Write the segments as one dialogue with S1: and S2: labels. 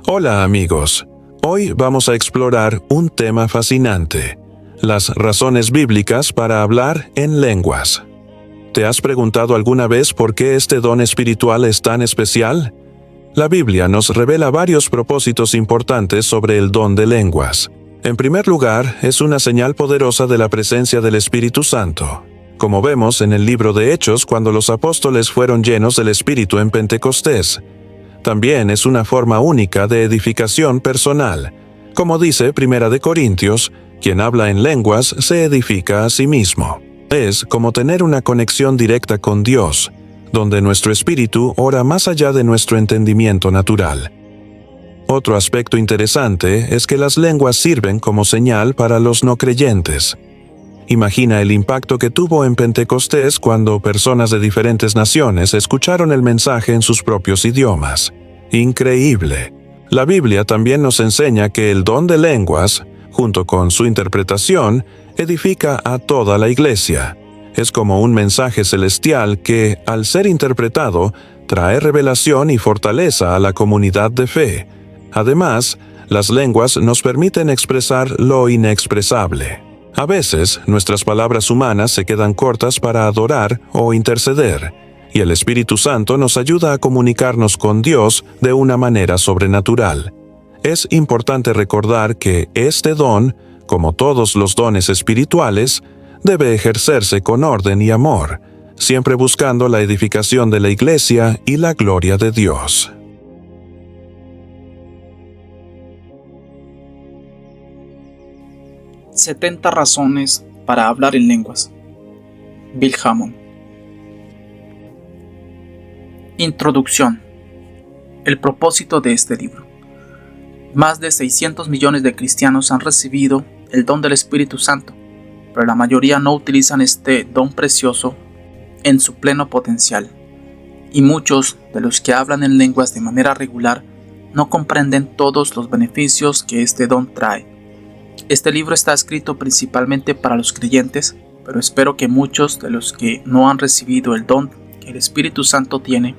S1: Hola amigos, hoy vamos a explorar un tema fascinante, las razones bíblicas para hablar en lenguas. ¿Te has preguntado alguna vez por qué este don espiritual es tan especial? La Biblia nos revela varios propósitos importantes sobre el don de lenguas. En primer lugar, es una señal poderosa de la presencia del Espíritu Santo. Como vemos en el libro de Hechos cuando los apóstoles fueron llenos del Espíritu en Pentecostés. También es una forma única de edificación personal. Como dice 1 Corintios, quien habla en lenguas se edifica a sí mismo. Es como tener una conexión directa con Dios, donde nuestro espíritu ora más allá de nuestro entendimiento natural. Otro aspecto interesante es que las lenguas sirven como señal para los no creyentes. Imagina el impacto que tuvo en Pentecostés cuando personas de diferentes naciones escucharon el mensaje en sus propios idiomas. Increíble. La Biblia también nos enseña que el don de lenguas, junto con su interpretación, edifica a toda la iglesia. Es como un mensaje celestial que, al ser interpretado, trae revelación y fortaleza a la comunidad de fe. Además, las lenguas nos permiten expresar lo inexpresable. A veces, nuestras palabras humanas se quedan cortas para adorar o interceder, y el Espíritu Santo nos ayuda a comunicarnos con Dios de una manera sobrenatural. Es importante recordar que este don, como todos los dones espirituales, debe ejercerse con orden y amor, siempre buscando la edificación de la Iglesia y la gloria de Dios.
S2: «70 razones para hablar en lenguas». Bill Hammond. Introducción. El propósito de este libro. Más de 600 millones de cristianos han recibido el don del Espíritu Santo, pero la mayoría no utilizan este don precioso en su pleno potencial. Y muchos de los que hablan en lenguas de manera regular no comprenden todos los beneficios que este don trae. Este libro está escrito principalmente para los creyentes, pero espero que muchos de los que no han recibido el don que el Espíritu Santo tiene,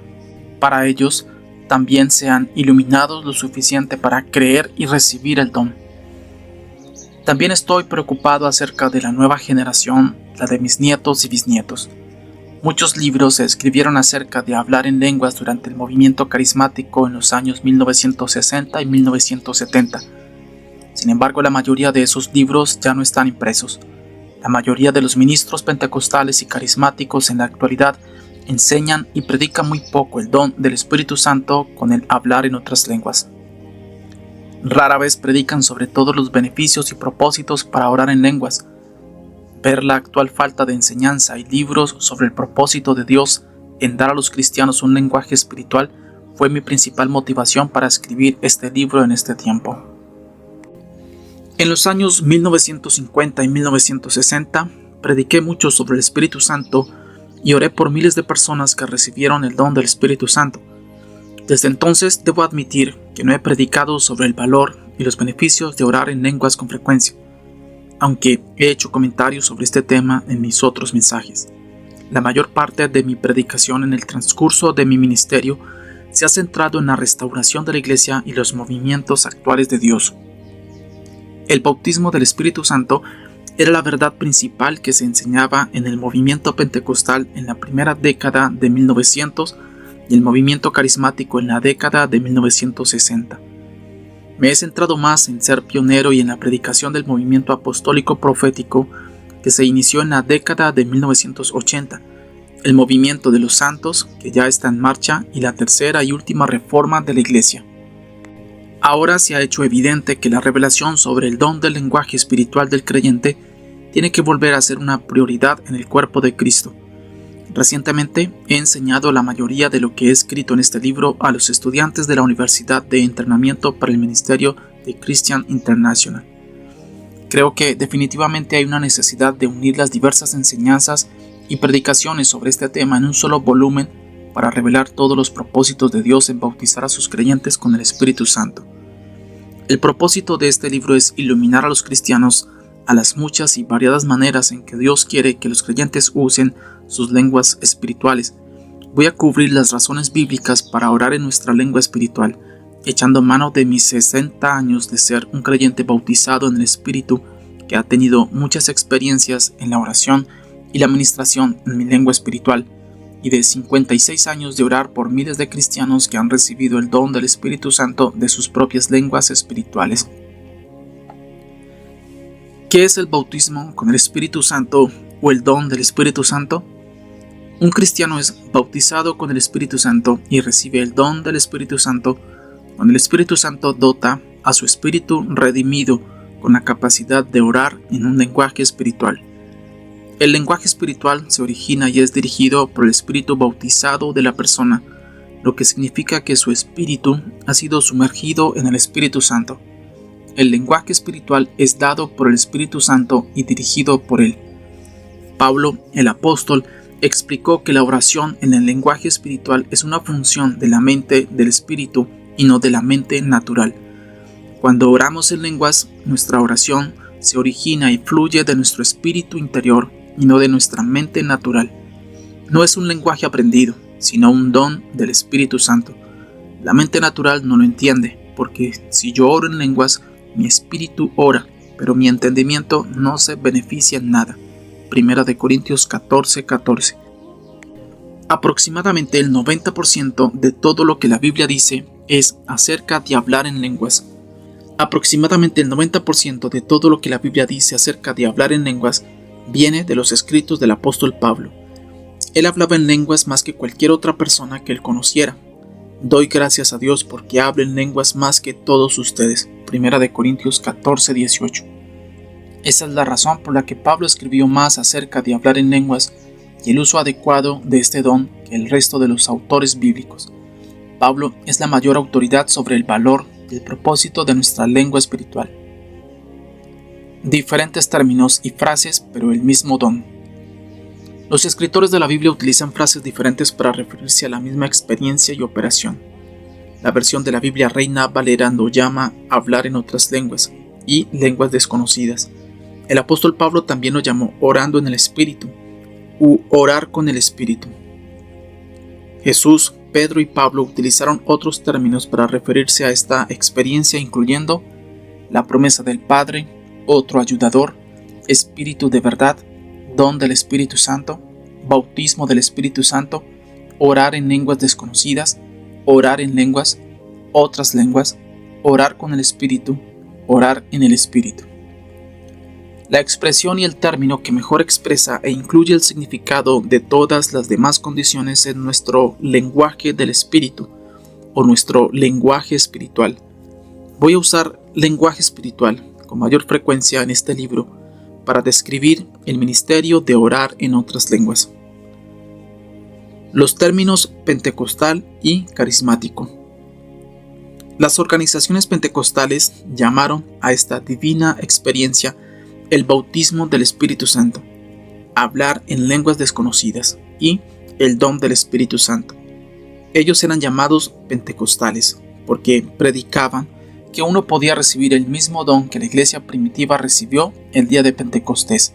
S2: para ellos también sean iluminados lo suficiente para creer y recibir el don. También estoy preocupado acerca de la nueva generación, la de mis nietos y bisnietos. Muchos libros se escribieron acerca de hablar en lenguas durante el movimiento carismático en los años 1960 y 1970. Sin embargo, la mayoría de esos libros ya no están impresos. La mayoría de los ministros pentecostales y carismáticos en la actualidad enseñan y predican muy poco el don del Espíritu Santo con el hablar en otras lenguas. Rara vez predican sobre todos los beneficios y propósitos para orar en lenguas. Ver la actual falta de enseñanza y libros sobre el propósito de Dios en dar a los cristianos un lenguaje espiritual fue mi principal motivación para escribir este libro en este tiempo. En los años 1950 y 1960, prediqué mucho sobre el Espíritu Santo y oré por miles de personas que recibieron el don del Espíritu Santo. Desde entonces debo admitir que no he predicado sobre el valor y los beneficios de orar en lenguas con frecuencia, aunque he hecho comentarios sobre este tema en mis otros mensajes. La mayor parte de mi predicación en el transcurso de mi ministerio se ha centrado en la restauración de la Iglesia y los movimientos actuales de Dios. El bautismo del Espíritu Santo era la verdad principal que se enseñaba en el movimiento pentecostal en la primera década de 1900 y el movimiento carismático en la década de 1960. Me he centrado más en ser pionero y en la predicación del movimiento apostólico profético que se inició en la década de 1980, el movimiento de los santos que ya está en marcha y la tercera y última reforma de la Iglesia. Ahora se ha hecho evidente que la revelación sobre el don del lenguaje espiritual del creyente tiene que volver a ser una prioridad en el cuerpo de Cristo. Recientemente he enseñado la mayoría de lo que he escrito en este libro a los estudiantes de la Universidad de Entrenamiento para el Ministerio de Christian International. Creo que definitivamente hay una necesidad de unir las diversas enseñanzas y predicaciones sobre este tema en un solo volumen para revelar todos los propósitos de Dios en bautizar a sus creyentes con el Espíritu Santo. El propósito de este libro es iluminar a los cristianos a las muchas y variadas maneras en que Dios quiere que los creyentes usen sus lenguas espirituales. Voy a cubrir las razones bíblicas para orar en nuestra lengua espiritual, echando mano de mis 60 años de ser un creyente bautizado en el Espíritu, que ha tenido muchas experiencias en la oración y la administración en mi lengua espiritual, y de 56 años de orar por miles de cristianos que han recibido el don del Espíritu Santo de sus propias lenguas espirituales. ¿Qué es el bautismo con el Espíritu Santo o el don del Espíritu Santo? Un cristiano es bautizado con el Espíritu Santo y recibe el don del Espíritu Santo cuando el Espíritu Santo dota a su espíritu redimido con la capacidad de orar en un lenguaje espiritual. El lenguaje espiritual se origina y es dirigido por el espíritu bautizado de la persona, lo que significa que su espíritu ha sido sumergido en el Espíritu Santo. El lenguaje espiritual es dado por el Espíritu Santo y dirigido por él. Pablo, el apóstol, explicó que la oración en el lenguaje espiritual es una función de la mente del espíritu y no de la mente natural. Cuando oramos en lenguas, nuestra oración se origina y fluye de nuestro espíritu interior y no de nuestra mente natural. No es un lenguaje aprendido, sino un don del Espíritu Santo. La mente natural no lo entiende, porque si yo oro en lenguas, mi espíritu ora, pero mi entendimiento no se beneficia en nada. 1 Corintios 14:14. Aproximadamente el 90% de todo lo que la Biblia dice es acerca de hablar en lenguas. Aproximadamente el 90% de todo lo que la Biblia dice acerca de hablar en lenguas viene de los escritos del apóstol Pablo. Él hablaba en lenguas más que cualquier otra persona que él conociera. Doy gracias a Dios porque hablo en lenguas más que todos ustedes. 1 Corintios 14:18. Esa es la razón por la que Pablo escribió más acerca de hablar en lenguas y el uso adecuado de este don que el resto de los autores bíblicos. Pablo es la mayor autoridad sobre el valor y el propósito de nuestra lengua espiritual. Diferentes términos y frases, pero el mismo don. Los escritores de la Biblia utilizan frases diferentes para referirse a la misma experiencia y operación. La versión de la Biblia Reina Valera lo llama hablar en otras lenguas y lenguas desconocidas. El apóstol Pablo también lo llamó orando en el Espíritu u orar con el Espíritu. Jesús, Pedro y Pablo utilizaron otros términos para referirse a esta experiencia, incluyendo la promesa del Padre, otro ayudador, Espíritu de verdad, don del Espíritu Santo, bautismo del Espíritu Santo, orar en lenguas desconocidas, orar en lenguas, otras lenguas, orar con el Espíritu, orar en el Espíritu. La expresión y el término que mejor expresa e incluye el significado de todas las demás condiciones es nuestro lenguaje del Espíritu o nuestro lenguaje espiritual. Voy a usar lenguaje espiritual con mayor frecuencia en este libro para describir el ministerio de orar en otras lenguas. Los términos pentecostal y carismático. Las organizaciones pentecostales llamaron a esta divina experiencia el bautismo del Espíritu Santo, hablar en lenguas desconocidas y el don del Espíritu Santo. Ellos eran llamados pentecostales porque predicaban que uno podía recibir el mismo don que la iglesia primitiva recibió el día de Pentecostés.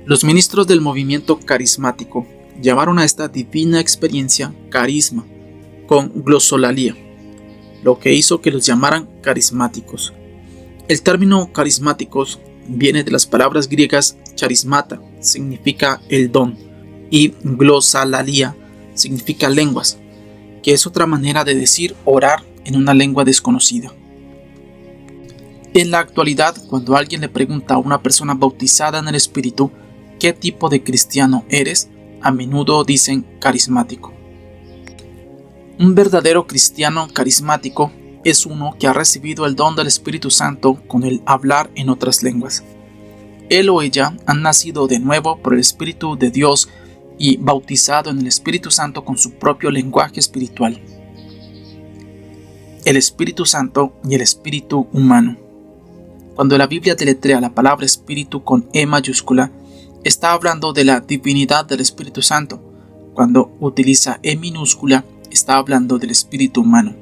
S2: Los ministros del movimiento carismático llamaron a esta divina experiencia carisma, con glosolalia, lo que hizo que los llamaran carismáticos. El término carismáticos viene de las palabras griegas charismata, significa el don, y glosolalia significa lenguas, que es otra manera de decir orar en una lengua desconocida. En la actualidad, cuando alguien le pregunta a una persona bautizada en el Espíritu ¿qué tipo de cristiano eres?, a menudo dicen carismático. Un verdadero cristiano carismático es uno que ha recibido el don del Espíritu Santo con el hablar en otras lenguas. Él o ella han nacido de nuevo por el Espíritu de Dios y bautizado en el Espíritu Santo con su propio lenguaje espiritual. El Espíritu Santo y el Espíritu humano. Cuando la Biblia deletrea la palabra Espíritu con E mayúscula, está hablando de la divinidad del Espíritu Santo. Cuando utiliza E minúscula, está hablando del Espíritu humano.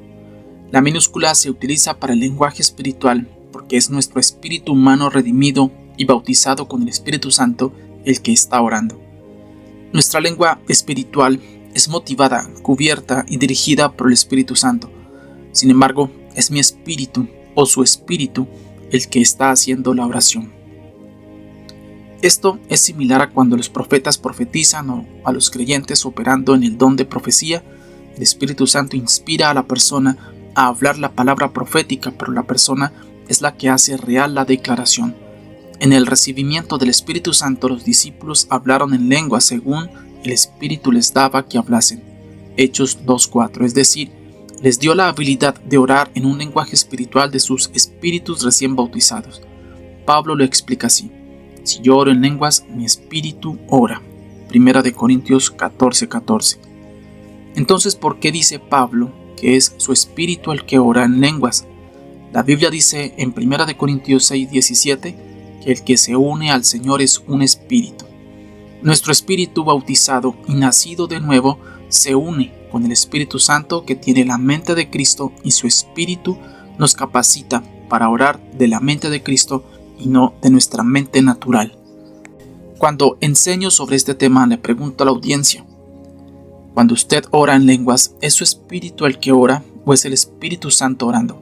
S2: La minúscula se utiliza para el lenguaje espiritual porque es nuestro espíritu humano redimido y bautizado con el Espíritu Santo el que está orando. Nuestra lengua espiritual es motivada, cubierta y dirigida por el Espíritu Santo. Sin embargo, es mi espíritu o su espíritu el que está haciendo la oración. Esto es similar a cuando los profetas profetizan o a los creyentes operando en el don de profecía. El Espíritu Santo inspira a la persona a hablar la palabra profética, pero la persona es la que hace real la declaración. En el recibimiento del Espíritu Santo, los discípulos hablaron en lengua según el Espíritu les daba que hablasen. Hechos 2:4, es decir, les dio la habilidad de orar en un lenguaje espiritual de sus espíritus recién bautizados. Pablo lo explica así: si yo oro en lenguas, mi espíritu ora. 1 Corintios 14:14. Entonces, ¿por qué dice Pablo que es su espíritu el que ora en lenguas? La Biblia dice en 1 Corintios 6:17 que el que se une al Señor es un espíritu. Nuestro espíritu bautizado y nacido de nuevo se une con el Espíritu Santo que tiene la mente de Cristo, y su espíritu nos capacita para orar de la mente de Cristo y no de nuestra mente natural. Cuando enseño sobre este tema, le pregunto a la audiencia: cuando usted ora en lenguas, ¿es su espíritu el que ora o es el Espíritu Santo orando?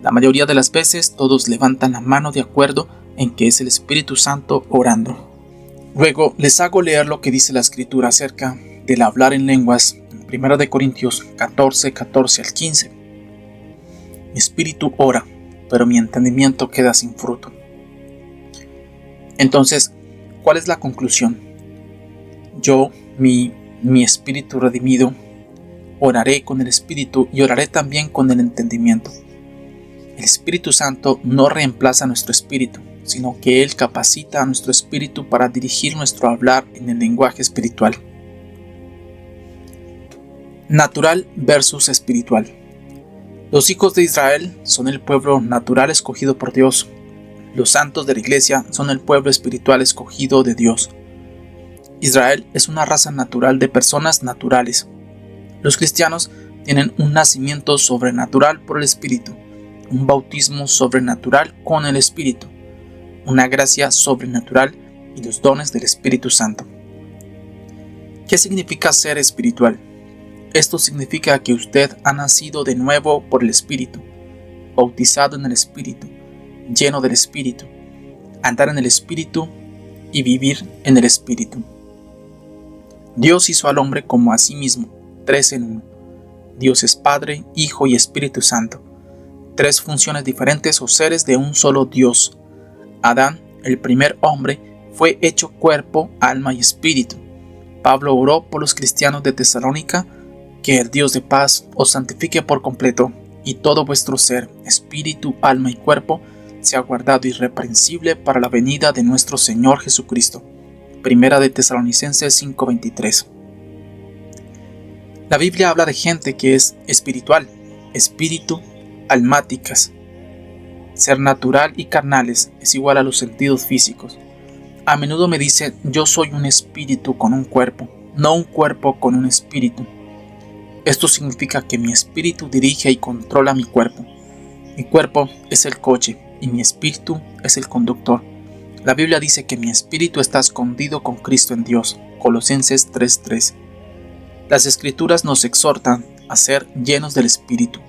S2: La mayoría de las veces todos levantan la mano de acuerdo en que es el Espíritu Santo orando. Luego les hago leer lo que dice la Escritura acerca del hablar en lenguas en 1 Corintios 14 al 15. Mi espíritu ora, pero mi entendimiento queda sin fruto. Entonces, ¿cuál es la conclusión? Yo, mi espíritu redimido, oraré con el espíritu y oraré también con el entendimiento. El Espíritu Santo no reemplaza nuestro espíritu, sino que Él capacita a nuestro espíritu para dirigir nuestro hablar en el lenguaje espiritual. Natural versus espiritual. Los hijos de Israel son el pueblo natural escogido por Dios. Los santos de la iglesia son el pueblo espiritual escogido de Dios. Israel es una raza natural de personas naturales. Los cristianos tienen un nacimiento sobrenatural por el Espíritu, un bautismo sobrenatural con el Espíritu, una gracia sobrenatural y los dones del Espíritu Santo. ¿Qué significa ser espiritual? Esto significa que usted ha nacido de nuevo por el Espíritu, bautizado en el Espíritu, lleno del Espíritu, andar en el Espíritu y vivir en el Espíritu. Dios hizo al hombre como a sí mismo, 3 en 1. Dios es Padre, Hijo y Espíritu Santo, 3 funciones diferentes o seres de un solo Dios. Adán, el primer hombre, fue hecho cuerpo, alma y espíritu. Pablo oró por los cristianos de Tesalónica: que el Dios de paz os santifique por completo, y todo vuestro ser, espíritu, alma y cuerpo, sea guardado irreprensible para la venida de nuestro Señor Jesucristo. 1 de Tesalonicenses 5:23. La Biblia habla de gente que es espiritual, espíritu, almáticas. Ser natural y carnales es igual a los sentidos físicos. A menudo me dice: yo soy un espíritu con un cuerpo, no un cuerpo con un espíritu. Esto significa que mi espíritu dirige y controla mi cuerpo. Mi cuerpo es el coche y mi espíritu es el conductor. La Biblia dice que mi espíritu está escondido con Cristo en Dios. Colosenses 3:3. Las Escrituras nos exhortan a ser llenos del Espíritu,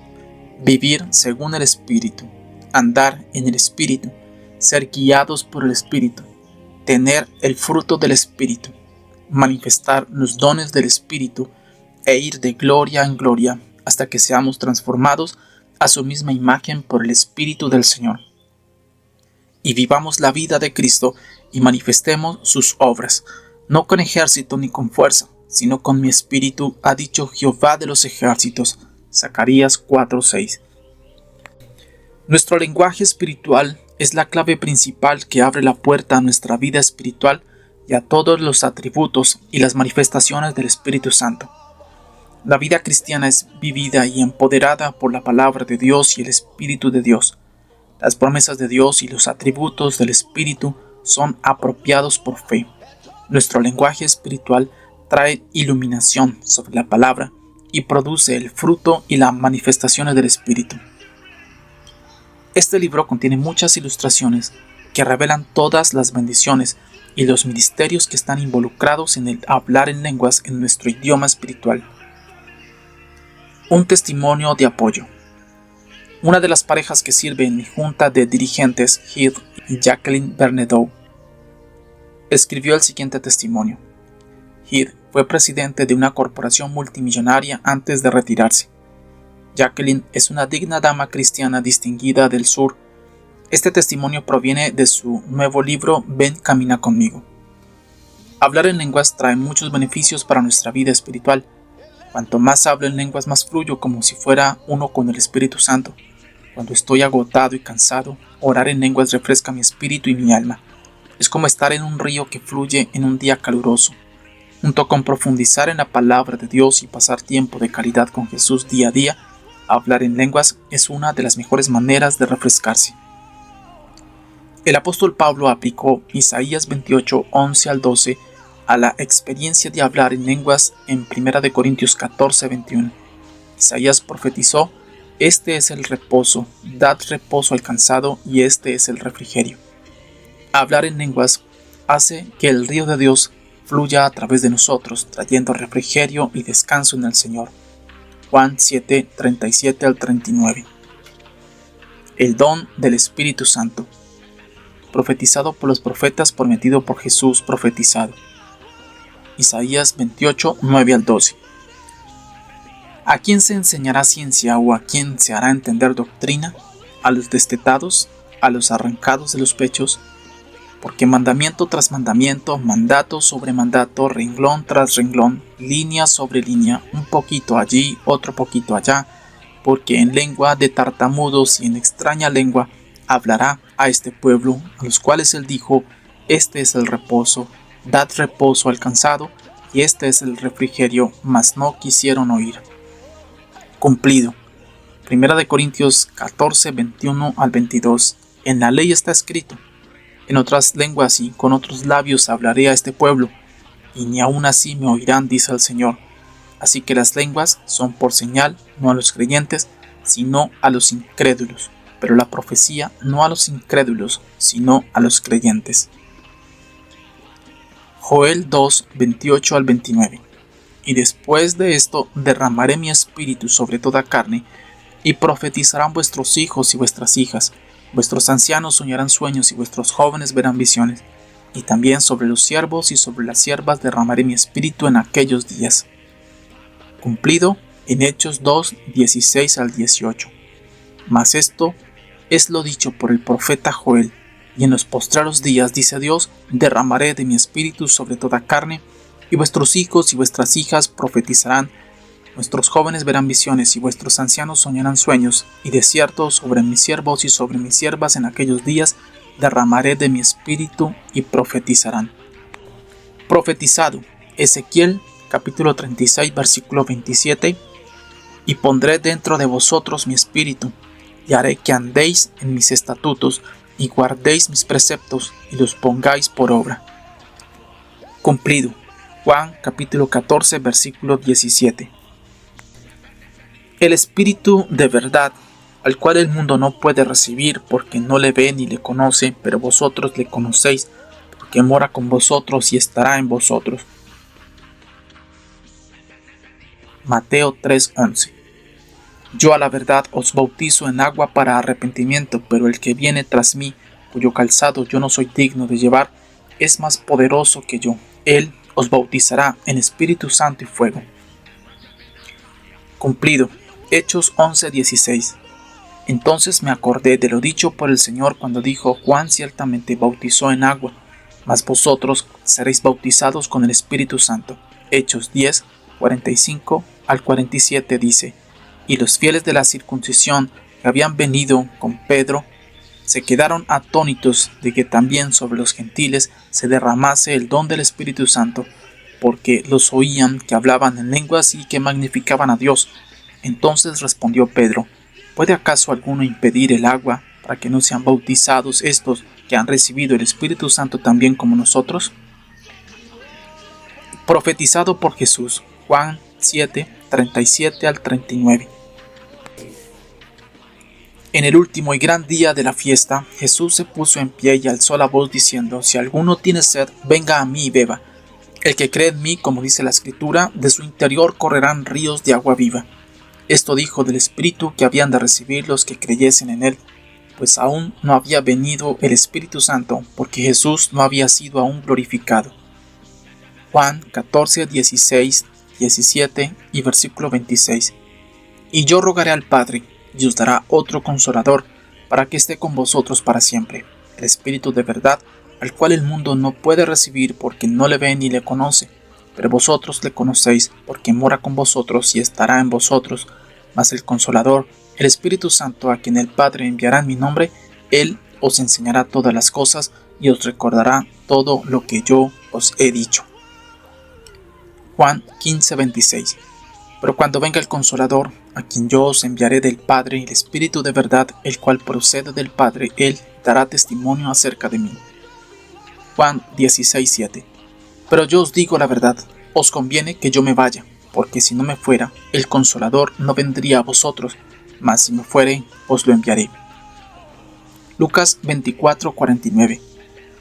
S2: vivir según el Espíritu, andar en el Espíritu, ser guiados por el Espíritu, tener el fruto del Espíritu, manifestar los dones del Espíritu e ir de gloria en gloria hasta que seamos transformados a su misma imagen por el Espíritu del Señor. Y vivamos la vida de Cristo y manifestemos sus obras, no con ejército ni con fuerza, sino con mi espíritu, ha dicho Jehová de los ejércitos. Zacarías 4:6. Nuestro lenguaje espiritual es la clave principal que abre la puerta a nuestra vida espiritual y a todos los atributos y las manifestaciones del Espíritu Santo. La vida cristiana es vivida y empoderada por la palabra de Dios y el Espíritu de Dios. Las promesas de Dios y los atributos del Espíritu son apropiados por fe. Nuestro lenguaje espiritual trae iluminación sobre la palabra y produce el fruto y las manifestaciones del Espíritu. Este libro contiene muchas ilustraciones que revelan todas las bendiciones y los ministerios que están involucrados en el hablar en lenguas en nuestro idioma espiritual. Un testimonio de apoyo. Una de las parejas que sirve en mi junta de dirigentes, Heath y Jacqueline Bernadotte, escribió el siguiente testimonio. Heath fue presidente de una corporación multimillonaria antes de retirarse. Jacqueline es una digna dama cristiana distinguida del sur. Este testimonio proviene de su nuevo libro Ven, camina conmigo. Hablar en lenguas trae muchos beneficios para nuestra vida espiritual. Cuanto más hablo en lenguas, más fluyo como si fuera uno con el Espíritu Santo. Cuando estoy agotado y cansado, orar en lenguas refresca mi espíritu y mi alma. Es como estar en un río que fluye en un día caluroso. Junto con profundizar en la palabra de Dios y pasar tiempo de calidad con Jesús día a día, hablar en lenguas es una de las mejores maneras de refrescarse. El apóstol Pablo aplicó Isaías 28, 11 al 12 a la experiencia de hablar en lenguas en 1 Corintios 14, 21. Isaías profetizó: este es el reposo, dad reposo al cansado, y este es el refrigerio. Hablar en lenguas hace que el río de Dios fluya a través de nosotros, trayendo refrigerio y descanso en el Señor. Juan 7, 37 al 39. El don del Espíritu Santo. Profetizado por los profetas, prometido por Jesús, profetizado. Isaías 28, 9 al 12. ¿A quién se enseñará ciencia o a quién se hará entender doctrina? ¿A los destetados? ¿A los arrancados de los pechos? Porque mandamiento tras mandamiento, mandato sobre mandato, renglón tras renglón, línea sobre línea, un poquito allí, otro poquito allá, porque en lengua de tartamudos y en extraña lengua hablará a este pueblo, a los cuales él dijo: este es el reposo, dad reposo al cansado, y este es el refrigerio, mas no quisieron oír. Cumplido. 1 Corintios 14, 21 al 22. En la ley está escrito: en otras lenguas y con otros labios hablaré a este pueblo, y ni aun así me oirán, dice el Señor. Así que las lenguas son por señal, no a los creyentes, sino a los incrédulos, pero la profecía no a los incrédulos, sino a los creyentes. Joel 2, 28 al 29. Y después de esto derramaré mi espíritu sobre toda carne, y profetizarán vuestros hijos y vuestras hijas. Vuestros ancianos soñarán sueños y vuestros jóvenes verán visiones. Y también sobre los siervos y sobre las siervas derramaré mi espíritu en aquellos días. Cumplido en Hechos 2, 16 al 18. Mas esto es lo dicho por el profeta Joel: y en los postreros días, dice Dios, derramaré de mi espíritu sobre toda carne, y vuestros hijos y vuestras hijas profetizarán, vuestros jóvenes verán visiones y vuestros ancianos soñarán sueños, y de cierto sobre mis siervos y sobre mis siervas en aquellos días derramaré de mi espíritu y profetizarán. Profetizado. Ezequiel capítulo 36 versículo 27. Y pondré dentro de vosotros mi espíritu, y haré que andéis en mis estatutos, y guardéis mis preceptos, y los pongáis por obra. Cumplido. Juan capítulo 14 versículo 17. El Espíritu de verdad, al cual el mundo no puede recibir porque no le ve ni le conoce, pero vosotros le conocéis, porque mora con vosotros y estará en vosotros. Mateo 3:11. Yo a la verdad os bautizo en agua para arrepentimiento, pero el que viene tras mí, cuyo calzado yo no soy digno de llevar, es más poderoso que yo. Él os bautizará en Espíritu Santo y fuego. Cumplido. Hechos 11:16. Entonces me acordé de lo dicho por el Señor cuando dijo: Juan ciertamente bautizó en agua, mas vosotros seréis bautizados con el Espíritu Santo. Hechos 10, 45 al 47 dice: y los fieles de la circuncisión que habían venido con Pedro se quedaron atónitos de que también sobre los gentiles se derramase el don del Espíritu Santo, porque los oían que hablaban en lenguas y que magnificaban a Dios. Entonces respondió Pedro: ¿puede acaso alguno impedir el agua para que no sean bautizados estos que han recibido el Espíritu Santo también como nosotros? Profetizado por Jesús. Juan 7, 37 al 39. En el último y gran día de la fiesta, Jesús se puso en pie y alzó la voz diciendo: si alguno tiene sed, venga a mí y beba. El que cree en mí, como dice la Escritura, de su interior correrán ríos de agua viva. Esto dijo del Espíritu que habían de recibir los que creyesen en él, pues aún no había venido el Espíritu Santo, porque Jesús no había sido aún glorificado. Juan 14, 16, 17 y versículo 26. Y yo rogaré al Padre, y os dará otro Consolador, para que esté con vosotros para siempre, el Espíritu de verdad, al cual el mundo no puede recibir porque no le ve ni le conoce, pero vosotros le conocéis, porque mora con vosotros y estará en vosotros. Mas el Consolador, el Espíritu Santo, a quien el Padre enviará en mi nombre, Él os enseñará todas las cosas y os recordará todo lo que yo os he dicho. Juan 15, 26. Pero cuando venga el Consolador, a quien yo os enviaré del Padre, el Espíritu de verdad, el cual procede del Padre, Él dará testimonio acerca de mí. Juan 16, 7. Pero yo os digo la verdad, os conviene que yo me vaya, porque si no me fuera, el Consolador no vendría a vosotros, mas si me fuere, os lo enviaré. Lucas 24, 49.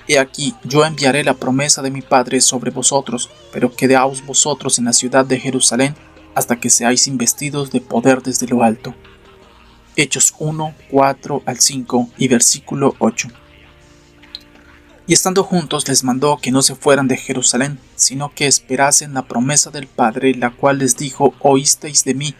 S2: He aquí, yo enviaré la promesa de mi Padre sobre vosotros, pero quedaos vosotros en la ciudad de Jerusalén, hasta que seáis investidos de poder desde lo alto. Hechos 1, 4 al 5 y versículo 8. Y estando juntos les mandó que no se fueran de Jerusalén, sino que esperasen la promesa del Padre, la cual les dijo: oísteis de mí,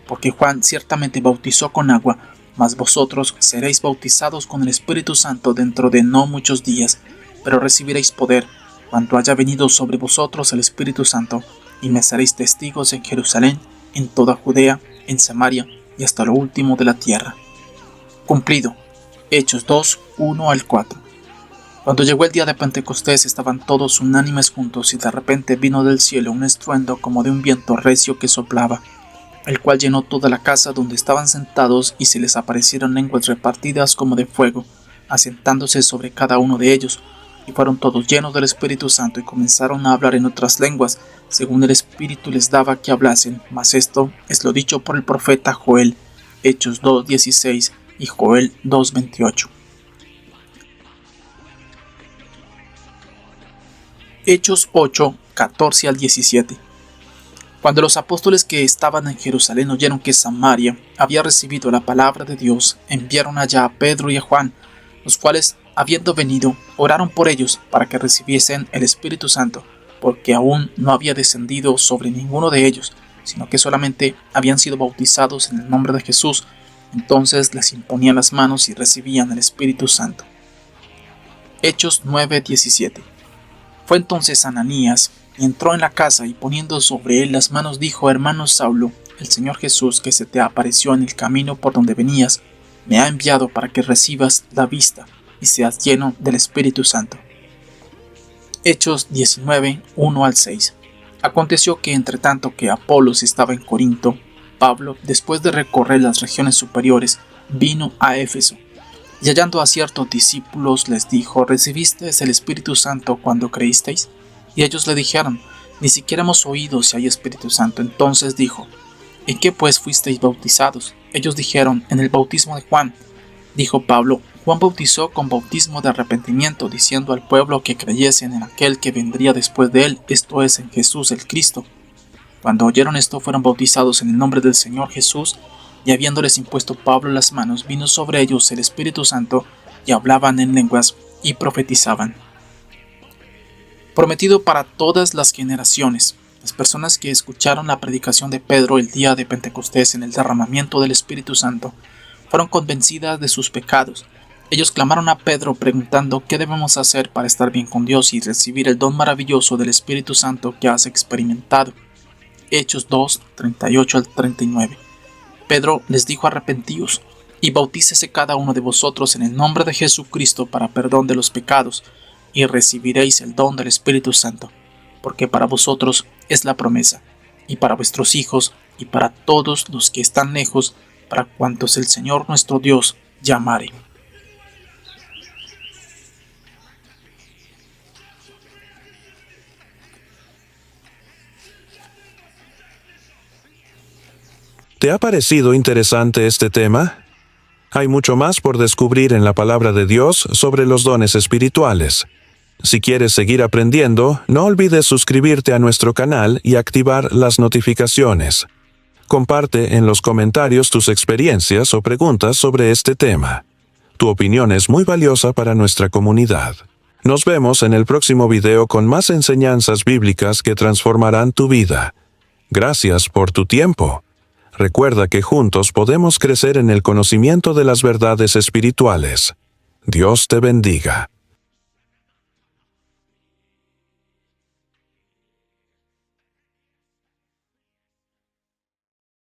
S2: porque Juan ciertamente bautizó con agua, mas vosotros seréis bautizados con el Espíritu Santo dentro de no muchos días, pero recibiréis poder, cuando haya venido sobre vosotros el Espíritu Santo, y me seréis testigos en Jerusalén, en toda Judea, en Samaria y hasta lo último de la tierra. Cumplido. Hechos 2, 1 al 4. Cuando llegó el día de Pentecostés estaban todos unánimes juntos y de repente vino del cielo un estruendo como de un viento recio que soplaba, el cual llenó toda la casa donde estaban sentados y se les aparecieron lenguas repartidas como de fuego, asentándose sobre cada uno de ellos, y fueron todos llenos del Espíritu Santo y comenzaron a hablar en otras lenguas, según el Espíritu les daba que hablasen, mas esto es lo dicho por el profeta Joel, Hechos 2:16 y Joel 2:28. Hechos 8, 14 al 17. Cuando los apóstoles que estaban en Jerusalén oyeron que Samaria había recibido la palabra de Dios, enviaron allá a Pedro y a Juan, los cuales, habiendo venido, oraron por ellos para que recibiesen el Espíritu Santo, porque aún no había descendido sobre ninguno de ellos, sino que solamente habían sido bautizados en el nombre de Jesús. Entonces les imponían las manos y recibían el Espíritu Santo. Hechos 9:17. Fue entonces Ananías, y entró en la casa, y poniendo sobre él las manos dijo: hermano Saulo, el Señor Jesús, que se te apareció en el camino por donde venías, me ha enviado para que recibas la vista y seas lleno del Espíritu Santo. Hechos 19, 1 al 6. Aconteció que entre tanto que Apolos estaba en Corinto, Pablo, después de recorrer las regiones superiores, vino a Éfeso. Y hallando a ciertos discípulos les dijo: ¿recibisteis el Espíritu Santo cuando creísteis? Y ellos le dijeron: ni siquiera hemos oído si hay Espíritu Santo. Entonces dijo: ¿en qué pues fuisteis bautizados? Ellos dijeron: en el bautismo de Juan. Dijo Pablo: Juan bautizó con bautismo de arrepentimiento, diciendo al pueblo que creyesen en aquel que vendría después de él, esto es, en Jesús el Cristo. Cuando oyeron esto, fueron bautizados en el nombre del Señor Jesús. Y habiéndoles impuesto Pablo las manos, vino sobre ellos el Espíritu Santo, y hablaban en lenguas y profetizaban. Prometido para todas las generaciones. Las personas que escucharon la predicación de Pedro el día de Pentecostés en el derramamiento del Espíritu Santo fueron convencidas de sus pecados. Ellos clamaron a Pedro preguntando: ¿qué debemos hacer para estar bien con Dios y recibir el don maravilloso del Espíritu Santo que has experimentado? Hechos 2, 38 al 39. Pedro les dijo: arrepentíos y bautícese cada uno de vosotros en el nombre de Jesucristo para perdón de los pecados, y recibiréis el don del Espíritu Santo, porque para vosotros es la promesa, y para vuestros hijos, y para todos los que están lejos, para cuantos el Señor nuestro Dios llamare.
S1: ¿Te ha parecido interesante este tema? Hay mucho más por descubrir en la palabra de Dios sobre los dones espirituales. Si quieres seguir aprendiendo, no olvides suscribirte a nuestro canal y activar las notificaciones. Comparte en los comentarios tus experiencias o preguntas sobre este tema. Tu opinión es muy valiosa para nuestra comunidad. Nos vemos en el próximo video con más enseñanzas bíblicas que transformarán tu vida. Gracias por tu tiempo. Recuerda que juntos podemos crecer en el conocimiento de las verdades espirituales. Dios te bendiga.